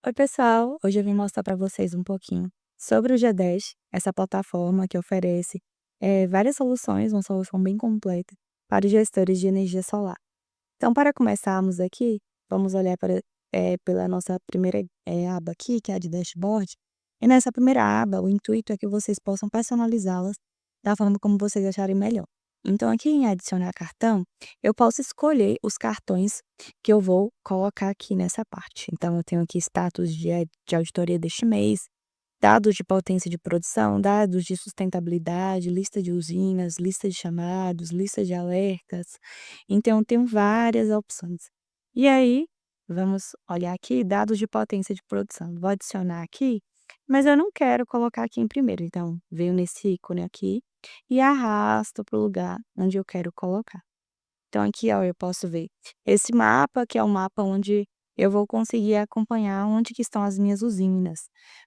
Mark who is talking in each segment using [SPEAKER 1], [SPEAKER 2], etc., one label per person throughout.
[SPEAKER 1] Oi, pessoal! Hoje eu vim mostrar para vocês um pouquinho sobre o G10, essa plataforma que oferece várias soluções, uma solução bem completa para os gestores de energia solar. Então, para começarmos aqui, vamos olhar pela nossa primeira aba aqui, que é a de dashboard. E nessa primeira aba, o intuito é que vocês possam personalizá-las da forma como vocês acharem melhor. Então, aqui em adicionar cartão, eu posso escolher os cartões que eu vou colocar aqui nessa parte. Então, eu tenho aqui status de auditoria deste mês, dados de potência de produção, dados de sustentabilidade, lista de usinas, lista de chamados, lista de alertas. Então, eu tenho várias opções. E aí, vamos olhar aqui, dados de potência de produção. Vou adicionar aqui, mas eu não quero colocar aqui em primeiro. Então, venho nesse ícone aqui e arrasto para o lugar onde eu quero colocar. Então, aqui, ó, eu posso ver esse mapa, que é o mapa onde eu vou conseguir acompanhar onde que estão as minhas usinas.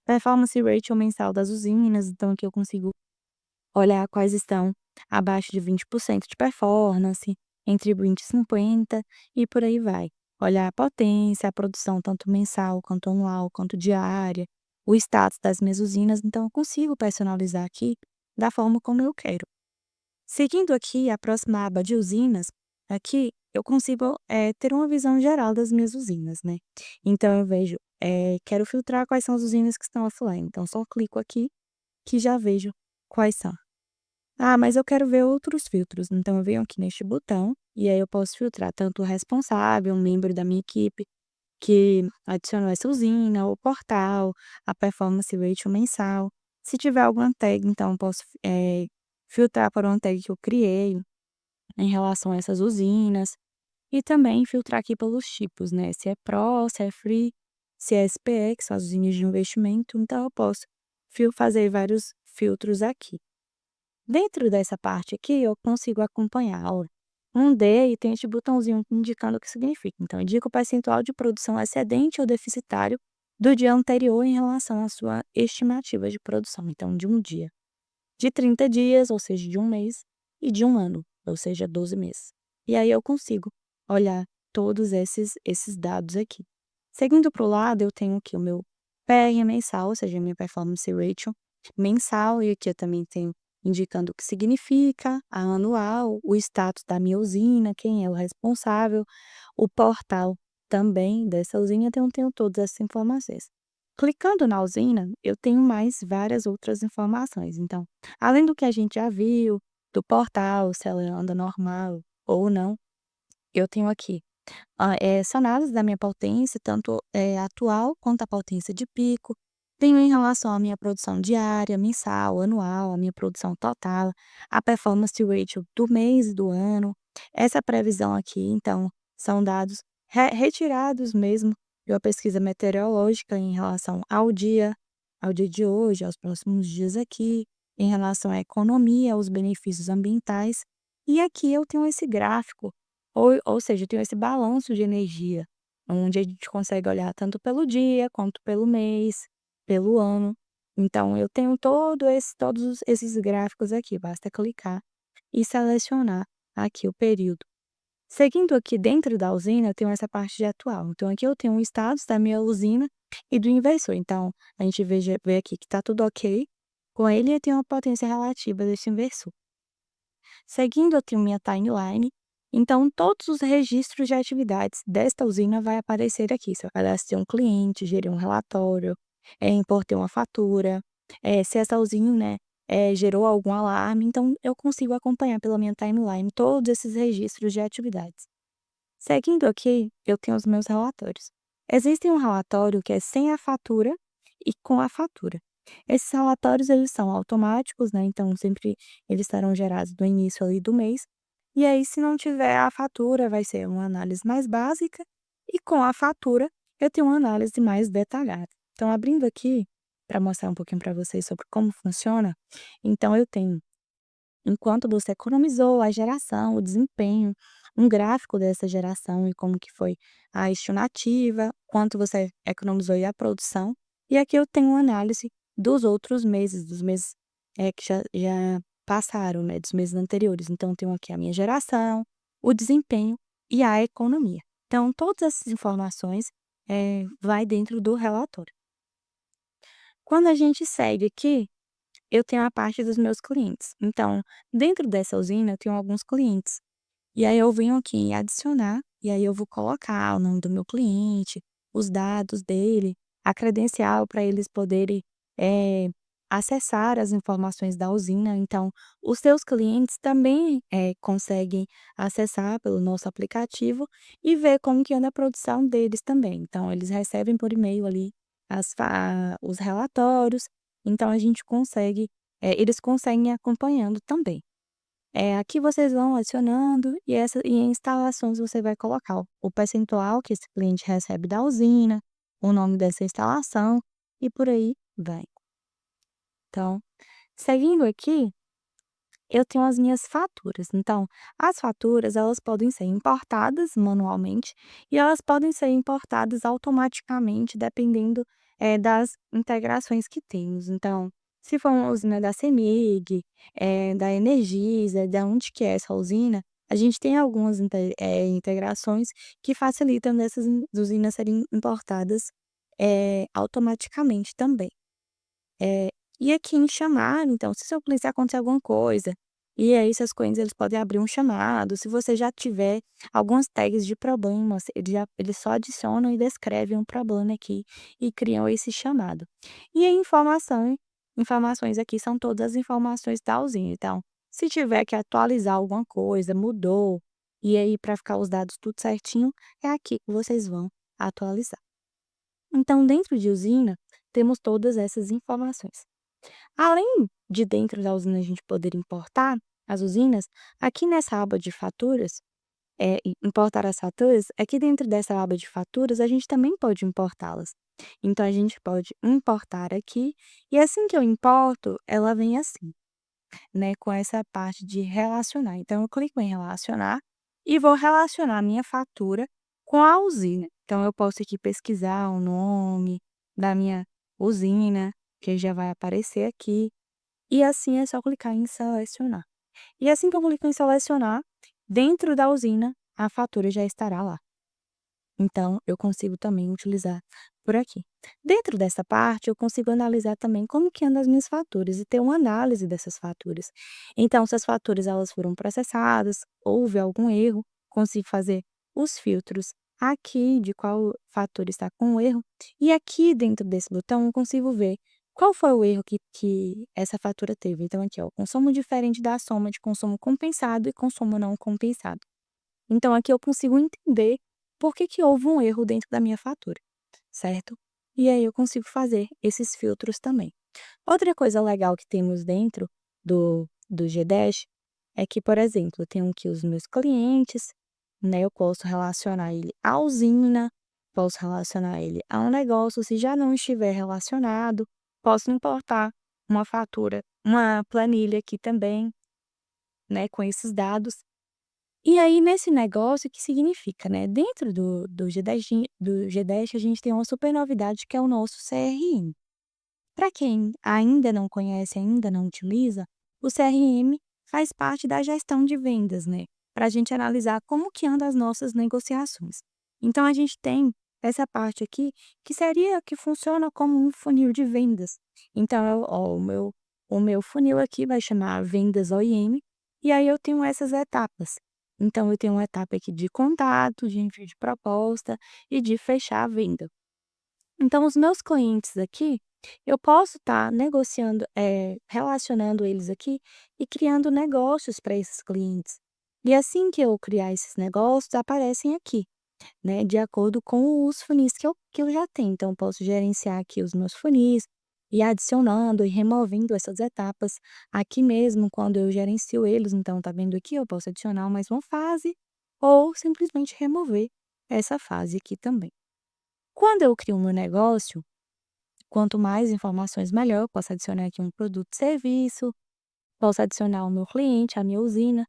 [SPEAKER 1] Performance ratio mensal das usinas, então aqui eu consigo olhar quais estão abaixo de 20% de performance, entre 20 e 50 e por aí vai. Olhar a potência, a produção tanto mensal, quanto anual, quanto diária, o status das minhas usinas, então eu consigo personalizar aqui da forma como eu quero. Seguindo aqui a próxima aba de usinas, aqui eu consigo, ter uma visão geral das minhas usinas, né. Então eu vejo, quero filtrar quais são as usinas que estão offline, então só clico aqui, que já vejo quais são. Ah, mas eu quero ver outros filtros, então eu venho aqui neste botão, e aí eu posso filtrar tanto o responsável, um membro da minha equipe que adicionou essa usina, o portal, a performance ratio mensal. Se tiver alguma tag, então eu posso, filtrar por uma tag que eu criei em relação a essas usinas, e também filtrar aqui pelos tipos, né, se é Pro, se é Free, se é SPE, que são as usinas de investimento, então eu posso fazer vários filtros aqui. Dentro dessa parte aqui, eu consigo acompanhar, olha, um D e tem este botãozinho indicando o que significa. Então, indica o percentual de produção excedente ou deficitário do dia anterior em relação à sua estimativa de produção. Então, de um dia, de 30 dias, ou seja, de um mês, e de um ano, ou seja, 12 meses. E aí eu consigo olhar todos esses dados aqui. Seguindo para o lado, eu tenho aqui o meu PR mensal, ou seja, a minha performance ratio mensal, e aqui eu também tenho indicando o que significa, a anual, o status da minha usina, quem é o responsável, o portal também dessa usina, então eu tenho todas essas informações. Clicando na usina, eu tenho mais várias outras informações. Então, além do que a gente já viu, do portal, se ela anda normal ou não, eu tenho aqui sonadas da minha potência, tanto atual quanto a potência de pico. Tenho em relação à minha produção diária, mensal, anual, a minha produção total, a performance ratio do mês e do ano. Essa previsão aqui, então, são dados retirados mesmo de uma pesquisa meteorológica em relação ao dia de hoje, aos próximos dias aqui, em relação à economia, aos benefícios ambientais. E aqui eu tenho esse gráfico ou seja, eu tenho esse balanço de energia, onde a gente consegue olhar tanto pelo dia, quanto pelo mês, pelo ano. Então eu tenho todos esses gráficos aqui, basta clicar e selecionar aqui o período. Seguindo aqui dentro da usina, eu tenho essa parte de atual. Então aqui eu tenho o status da minha usina e do inversor. Então a gente vê aqui que está tudo ok com ele, e eu tenho uma potência relativa desse inversor. Seguindo aqui minha timeline, então todos os registros de atividades desta usina vai aparecer aqui. Se eu cadastrei um cliente, gerei um relatório, importei uma fatura, se essa usina, né, gerou algum alarme, então eu consigo acompanhar pela minha timeline todos esses registros de atividades. Seguindo aqui, eu tenho os meus relatórios. Existe um relatório que é sem a fatura e com a fatura. Esses relatórios, eles são automáticos, né, então sempre eles serão gerados no início ali do mês, e aí se não tiver a fatura, vai ser uma análise mais básica, e com a fatura, eu tenho uma análise mais detalhada. Então abrindo aqui, para mostrar um pouquinho para vocês sobre como funciona, então eu tenho enquanto você economizou, a geração, o desempenho, um gráfico dessa geração e como que foi a estimativa, quanto você economizou e a produção. E aqui eu tenho uma análise dos outros meses, dos meses, que já passaram, né, dos meses anteriores. Então, eu tenho aqui a minha geração, o desempenho e a economia. Então, todas essas informações vai dentro do relatório. Quando a gente segue aqui, eu tenho a parte dos meus clientes. Então, dentro dessa usina, eu tenho alguns clientes. E aí eu venho aqui em adicionar, e aí eu vou colocar o nome do meu cliente, os dados dele, a credencial para eles poderem, eh, acessar as informações da usina. Então, os seus clientes também, conseguem acessar pelo nosso aplicativo e ver como que anda a produção deles também. Então, eles recebem por e-mail ali os relatórios, então a gente consegue, eles conseguem ir acompanhando também. Aqui vocês vão adicionando e em instalações você vai colocar o percentual que esse cliente recebe da usina, o nome dessa instalação e por aí vai. Então, seguindo aqui, eu tenho as minhas faturas. Então, as faturas elas podem ser importadas manualmente e elas podem ser importadas automaticamente dependendo, das integrações que temos. Então, se for uma usina da CEMIG, da Energisa, da onde que é essa usina, a gente tem algumas integrações que facilitam dessas usinas serem importadas, automaticamente também. E aqui em chamado, então, se seu cliente acontecer alguma coisa, e aí seus clientes eles podem abrir um chamado, se você já tiver algumas tags de problemas, eles só adicionam e descrevem um problema aqui e criam esse chamado. E a informações aqui são todas as informações da usina, então, se tiver que atualizar alguma coisa, mudou, e aí para ficar os dados tudo certinho, é aqui que vocês vão atualizar. Então dentro de usina, temos todas essas informações. Além de dentro da usina a gente poder importar as usinas, aqui nessa aba de faturas, importar as faturas, aqui dentro dessa aba de faturas a gente também pode importá-las. Então a gente pode importar aqui, e assim que eu importo, ela vem assim, né, com essa parte de relacionar. Então eu clico em relacionar e vou relacionar a minha fatura com a usina. Então eu posso aqui pesquisar o nome da minha usina, que já vai aparecer aqui. E assim é só clicar em selecionar. E assim que eu clico em selecionar, dentro da usina, a fatura já estará lá. Então, eu consigo também utilizar por aqui. Dentro dessa parte, eu consigo analisar também como que andam as minhas faturas e ter uma análise dessas faturas. Então, se as faturas elas foram processadas, houve algum erro, consigo fazer os filtros aqui de qual fatura está com erro. E aqui dentro desse botão, eu consigo ver qual foi o erro que essa fatura teve. Então, aqui, ó, consumo diferente da soma de consumo compensado e consumo não compensado. Então aqui eu consigo entender por que que houve um erro dentro da minha fatura, certo? E aí eu consigo fazer esses filtros também. Outra coisa legal que temos dentro do Gdash é que, por exemplo, eu tenho aqui os meus clientes, né, eu posso relacionar ele à usina, posso relacionar ele a um negócio, se já não estiver relacionado, posso importar uma fatura, uma planilha aqui também, né, com esses dados. E aí nesse negócio, o que significa, né, dentro do Gdash a gente tem uma super novidade que é o nosso CRM. Para quem ainda não conhece, ainda não utiliza, o CRM faz parte da gestão de vendas, né, para a gente analisar como que andam as nossas negociações. Então a gente tem essa parte aqui, que funciona como um funil de vendas. Então ó, o meu funil aqui vai chamar vendas OIM, e aí eu tenho essas etapas. Então eu tenho uma etapa aqui de contato, de envio de proposta e de fechar a venda. Então os meus clientes aqui, eu posso estar negociando, relacionando eles aqui e criando negócios para esses clientes. E assim que eu criar esses negócios, aparecem aqui, né, de acordo com os funis que eu já tenho. Então eu posso gerenciar aqui os meus funis, e adicionando e removendo essas etapas aqui mesmo quando eu gerencio eles. Então tá vendo aqui, eu posso adicionar mais uma fase ou simplesmente remover essa fase aqui também. Quando eu crio o meu negócio, quanto mais informações melhor, eu posso adicionar aqui um produto, serviço, posso adicionar o meu cliente, a minha usina,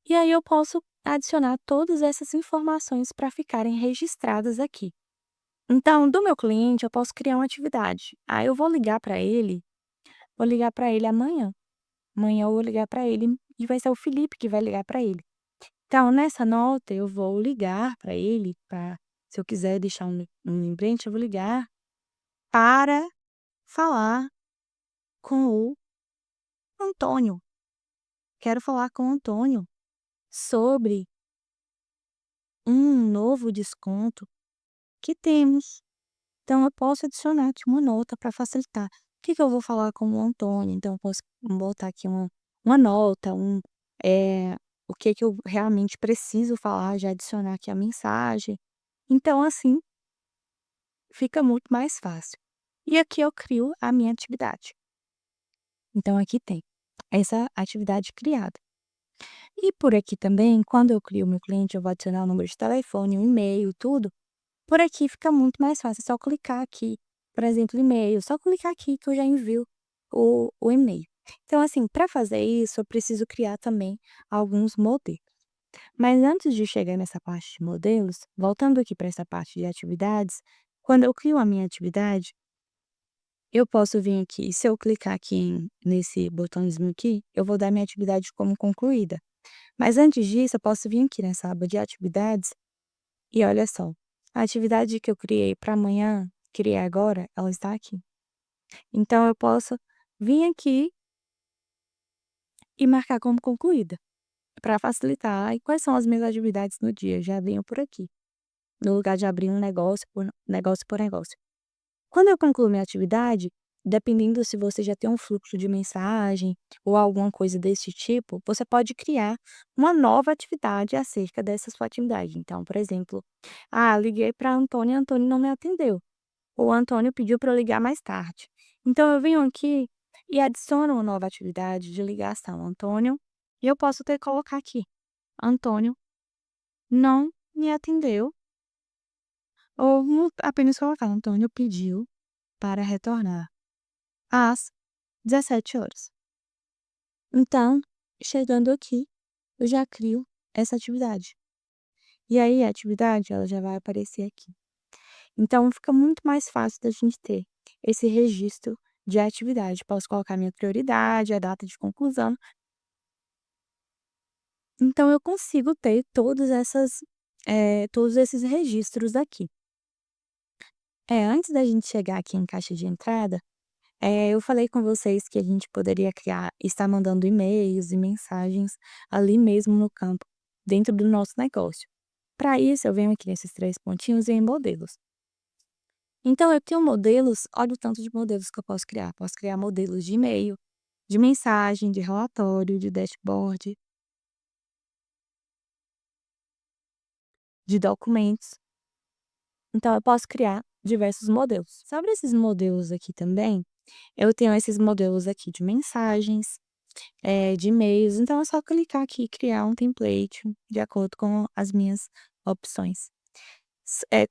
[SPEAKER 1] e aí eu posso adicionar todas essas informações para ficarem registradas aqui. Então, do meu cliente, eu posso criar uma atividade. Aí eu vou ligar para ele amanhã. Amanhã eu vou ligar para ele e vai ser o Felipe que vai ligar para ele. Então, nessa nota, eu vou ligar para ele Se eu quiser deixar um lembrete, eu vou ligar para falar com o Antônio. Quero falar com o Antônio sobre um novo desconto que temos. Então eu posso adicionar aqui uma nota para facilitar. O que que eu vou falar com o Antônio? Então eu posso botar aqui uma nota, o que que eu realmente preciso falar, já adicionar aqui a mensagem. Então assim, fica muito mais fácil. E aqui eu crio a minha atividade. Então aqui tem essa atividade criada. E por aqui também, quando eu crio o meu cliente, eu vou adicionar o número de telefone, o e-mail, tudo. Por aqui fica muito mais fácil, é só clicar aqui, por exemplo, e-mail, só clicar aqui que eu já envio o e-mail. Então, assim, para fazer isso, eu preciso criar também alguns modelos. Mas antes de chegar nessa parte de modelos, voltando aqui para essa parte de atividades, quando eu crio a minha atividade, eu posso vir aqui, se eu clicar aqui nesse botãozinho aqui, eu vou dar minha atividade como concluída. Mas antes disso, eu posso vir aqui nessa aba de atividades e olha só, a atividade que eu criei para amanhã, criei agora, ela está aqui. Então eu posso vir aqui e marcar como concluída, para facilitar. E quais são as minhas atividades no dia? Já venho por aqui, no lugar de abrir um negócio por negócio. Quando eu concluo minha atividade, dependendo se você já tem um fluxo de mensagem ou alguma coisa desse tipo, você pode criar uma nova atividade acerca dessa sua atividade. Então, por exemplo, liguei para Antônio, Antônio não me atendeu. O Antônio pediu para eu ligar mais tarde. Então eu venho aqui e adiciono uma nova atividade de ligação, Antônio, e eu posso até colocar aqui, Antônio não me atendeu, ou apenas colocar, Antônio pediu para retornar às 17 horas. Então, chegando aqui, eu já crio essa atividade. E aí a atividade, ela já vai aparecer aqui. Então fica muito mais fácil da gente ter esse registro de atividade. Posso colocar minha prioridade, a data de conclusão. Então eu consigo ter todos esses registros aqui. Antes da gente chegar aqui em caixa de entrada, eu falei com vocês que a gente poderia estar mandando e-mails e mensagens ali mesmo no campo, dentro do nosso negócio. Para isso, eu venho aqui nesses 3 pontinhos e em modelos. Então eu tenho modelos, olha o tanto de modelos que eu posso criar. Posso criar modelos de e-mail, de mensagem, de relatório, de dashboard, de documentos. Então eu posso criar diversos modelos. Sobre esses modelos aqui também, eu tenho esses modelos aqui de mensagens, de e-mails, então é só clicar aqui e criar um template de acordo com as minhas opções.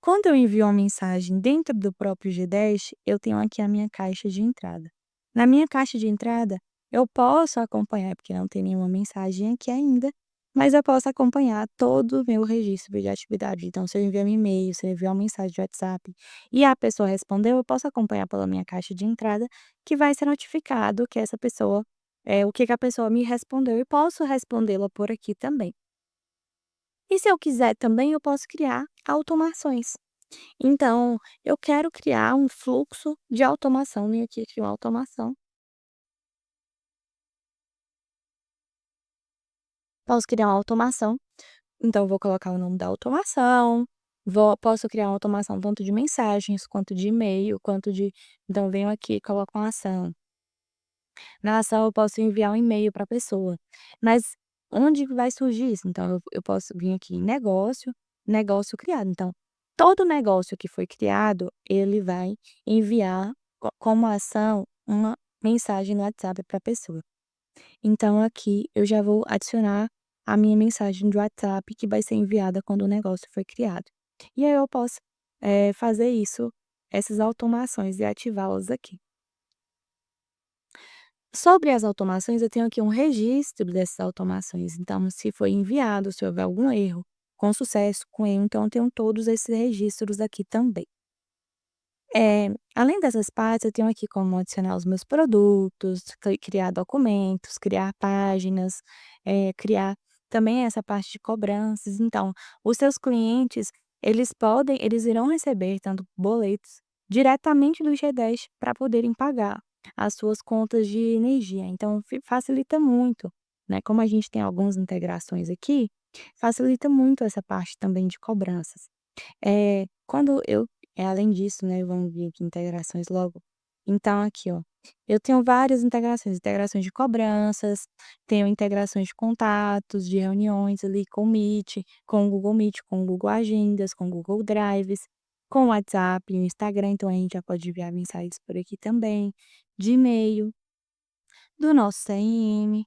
[SPEAKER 1] Quando eu envio uma mensagem dentro do próprio G10, eu tenho aqui a minha caixa de entrada. Na minha caixa de entrada, eu posso acompanhar, porque não tem nenhuma mensagem aqui ainda, mas eu posso acompanhar todo o meu registro de atividade. Então, se eu enviar um e-mail, se eu enviar uma mensagem de WhatsApp e a pessoa respondeu, eu posso acompanhar pela minha caixa de entrada, que vai ser notificado que essa pessoa, o que que a pessoa me respondeu e posso respondê-la por aqui também. E se eu quiser também, eu posso criar automações. Então, eu quero criar um fluxo de automação, vim aqui criar uma automação. Posso criar uma automação, então eu vou colocar o nome da automação, posso criar uma automação tanto de mensagens, quanto de e-mail, quanto de então eu venho aqui e coloco uma ação. Na ação eu posso enviar um e-mail para a pessoa, mas onde que vai surgir isso? Então eu posso vir aqui em negócio, negócio criado, então todo negócio que foi criado, ele vai enviar como ação uma mensagem no WhatsApp para a pessoa. Então aqui eu já vou adicionar a minha mensagem de WhatsApp que vai ser enviada quando o negócio foi criado. E aí eu posso, fazer isso, essas automações e ativá-las aqui. Sobre as automações, eu tenho aqui um registro dessas automações. Então, se foi enviado, se houver algum erro, com sucesso, com erro, então eu tenho todos esses registros aqui também. Além dessas partes, eu tenho aqui como adicionar os meus produtos, criar documentos, criar páginas, criar também essa parte de cobranças. Então, os seus clientes, eles irão receber tanto boletos diretamente do G10 para poderem pagar as suas contas de energia. Então facilita muito, né, como a gente tem algumas integrações aqui, facilita muito essa parte também de cobranças. Quando eu além disso, né, vamos vir aqui integrações logo. Então aqui, ó, eu tenho várias integrações, integrações de cobranças, tenho integrações de contatos, de reuniões ali com o Meet, com o Google Meet, com o Google Agendas, com o Google Drives, com o WhatsApp e o Instagram, então a gente já pode enviar mensagens por aqui também, de e-mail, do nosso CRM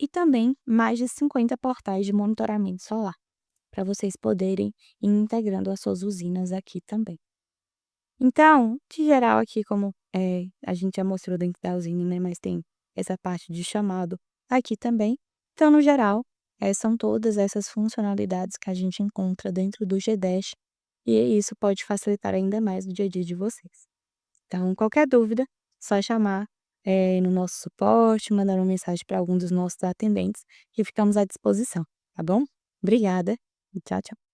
[SPEAKER 1] e também mais de 50 portais de monitoramento solar, para vocês poderem ir integrando as suas usinas aqui também. Então, de geral aqui como, a gente já mostrou dentro da usina, né, mas tem essa parte de chamado aqui também. Então, no geral, são todas essas funcionalidades que a gente encontra dentro do G10, e isso pode facilitar ainda mais o dia a dia de vocês. Então, qualquer dúvida, só chamar, no nosso suporte, mandar uma mensagem para algum dos nossos atendentes, que ficamos à disposição, tá bom? Obrigada e tchau, tchau.